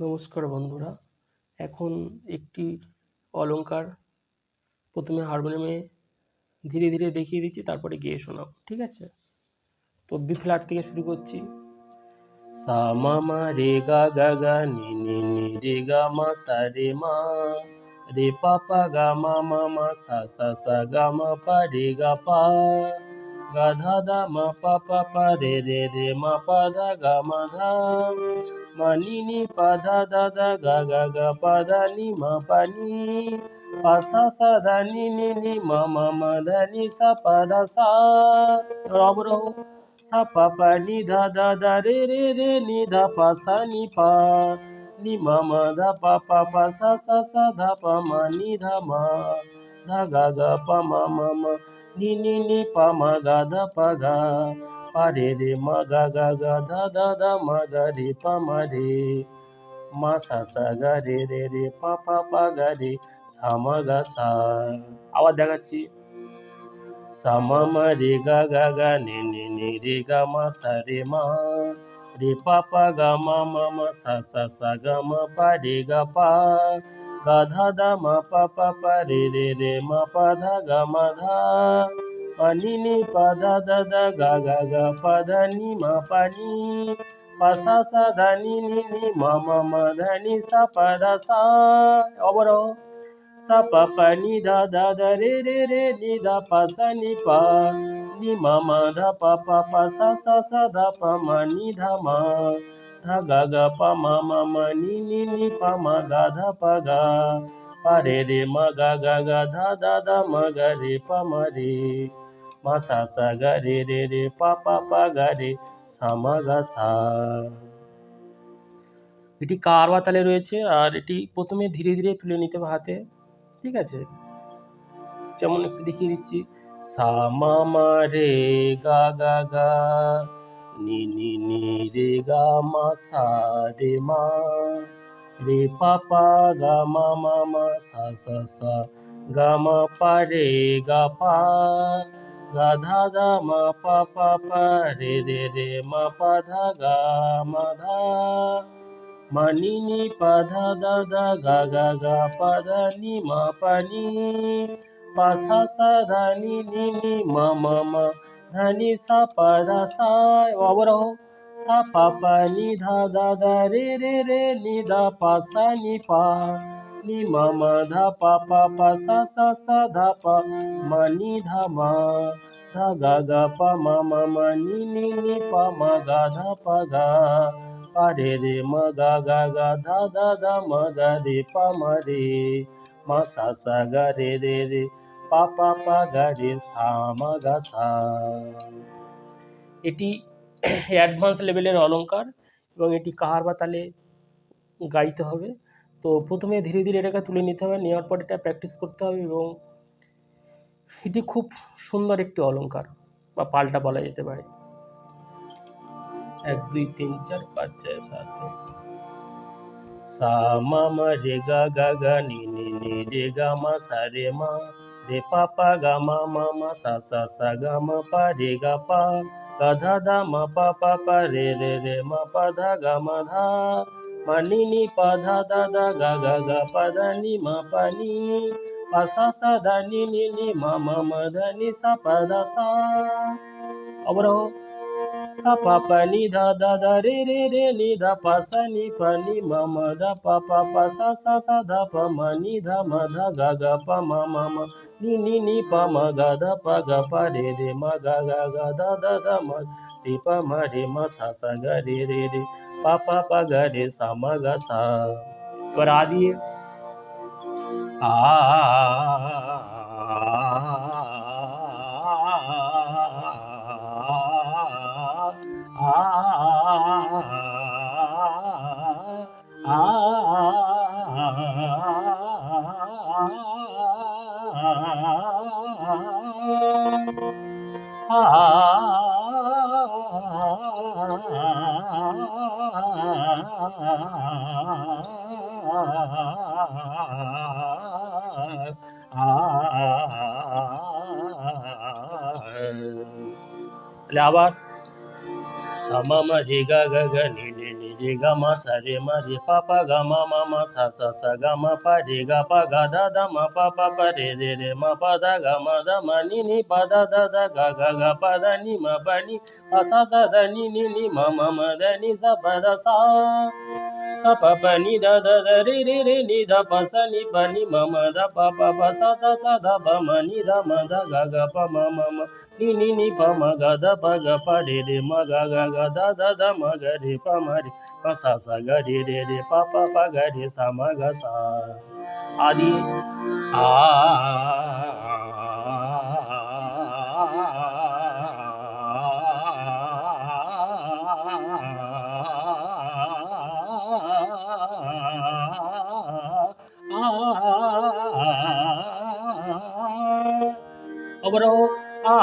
নমস্কার বন্ধুরা। এখন একটি অলংকার প্রথমে হারমোনিয়ামে ধীরে ধীরে দেখিয়ে দিচ্ছি, তারপরে গেয়ে শোনাবো, ঠিক আছে? তো বি ফ্ল্যাট থেকে শুরু করছি। সা মা মা রে গা গা গা নি নি নি রে গা মা সা রে মা রে পা পা গা মা মা মা সা সা সা গা মা পা রে গা পা গা ধা দা মা পা পা পা রে রে রে মা পা ধা গা মা ধা মা নি নি পা ধা দা দা গা গা গা পা ধা নি মা পা নি পা সা সা ধা নি নি নি মা মা মা ধা নি সা পা ধা সা। এবার অবরোহ। সা পা পা নি ধা দা দা রে রে রে নি ধা পা সা নি পা নি মা মা ধা পা পা পা সা সা সা ধা পা মা নি ধা মা ধা গা গা পা মা মা মা নি নি নি পা মা গা ধা পা গা পা রে রে মা গা গা গা ধা ধা ধা মা গা রে পা মা রে মা সা সা গা রে রে রে পা পা পা গা রে সা মা গা সা। আবার দেখাচ্ছি। সা মা মা রে গা গা গা নে নে নে রে গা মা সা রে মা রে পা পা গা মা মা মা সা সা সা গা মা পা রে গা পা গা ধা দা মা পা পা পা রে রে রে মা পা ধা গা মা ধা মা নি নি পা ধা দা দা গা গা গা পা ধা নি মা পা নি পা সা সা ধা নি নি নি মা মা মা ধা নি সা পা ধা সা। অবরোহ। সা পা পা নি ধা দা দা রে রে রে নি ধা পা সা নি পা নি মা মা ধা পা পা পা সা সা সা ধা পা মা নি ধা মা ধা গা গা পা মা মা মা নি নি নি পা মা গা ধা পা গা পা রে রে মা গা গা গা ধা দা দা মা গা রে পা মা রে মা সা সা গা রে রে রে পা পা পা গা রে সা মা গা সা। এটি কারওয়া তালে রয়েছে, আর এটি প্রথমে ধীরে ধীরে তুলে নিতে হবে হাতে, ঠিক আছে? যেমন একটু দেখিয়ে দিচ্ছি। সা মা মা রে গা গা গা নি নি নি রে গা মা সা রে মা রে পা পা গা মা মা মা সা সা সা গা মা পা রে গা পা গা ধা দা মা পা পা পা রে রে রে মা পা ধা গা মা ধা মা নি নি পা ধা দা দা গা গা গা পা ধা নি মা পা নি পা সা সা ধা নি নি নি মা মা মা ধা নি সা পা ধা সা। অবরোহ। সা পা পা নি ধা দা দা রে রে রে নি ধা পা সা নি পা নি মা মা ধা পা পা পা সা সা সা ধা পা মা নি ধা মা ধা গা গা পা মা মা মা নি নি নি পা মা গা ধা পা গা পা রে রে মা গা গা গা ধা ধা ধা মা গা রে পা মা রে মা সা সা গা রে রে রে পা পা পা গা রে সা মা গা সা। এটি অ্যাডভান্স লেভেলের অলংকার এবং এটি কাহার বা তালে গাইতে হবে। তো প্রথমে ধীরে ধীরে এটাকে তুলে নিতে হবে, নেওয়ার পর এটা প্র্যাকটিস করতে হবে, এবং এটি খুব সুন্দর একটি অলংকার বা পাল্টা বলা যেতে পারে। 1 2 3 4 5 6 7 সা মা মা রে গা গা গা নি নি নি রে গা মা সা রে মা রে পা পা গা মা মা মা সা সা সা গা মা পা রে গা পা গা ধা দা মা পা পা পা রে রে রে মা পা ধা গা মা ধা মা নি নি পা ধা দা দা গা গা গা পা ধা নি মা পা নি পা সা সা ধা নি নি নি মা মা মা ধা নি সা পা ধা সা। অবরোহ। সা পা পা নি ধা দা দা রে রে রে নি ধা পা সা নি পা নি মা মা ধা পা পা পা সা সা সা ধা পা মা নি ধা মা ধা গা গা পা মা মা মা নি নি নি পা মা গা ধা পা গা পা রে রে মা গা গা গা ধা ধা ধা মা রে পা মা রে মা সা সা গা রে রে রে পা পা পা গা রে সা মা গা সা। এবার আ দিয়ে আ তাহলে আবার সা মা মা রে গা গা গা নি নি নি রে গা মা সা রে পা পা গা মা মা মা সা সা সা গা মা পা রে গা পা গা দা দা মা পা পা পা রে মা পা দা মা নি পা দা দা দা গা গা গা পা দা নি মা পা নি পা সা সা দা নি মা মা মা দা নি সা পা দা সা sa pa pa ni da da da re ni da pa sa ni pa ni ma ma da pa pa pa sa sa sa da pa ma ni da ma da ga ga pa ma ma ma ni pa ma ga da pa re ma ga ga ga da da ma ga re pa ma re pa sa sa ga re pa pa ga re sa ma ga sa adi a আবারও আ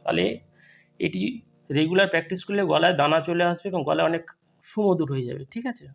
তাহলে এটি regular practice করলে গলায় দানা চলে আসবে এবং গলা অনেক সুমধুর হয়ে যাবে। ঠিক আছে।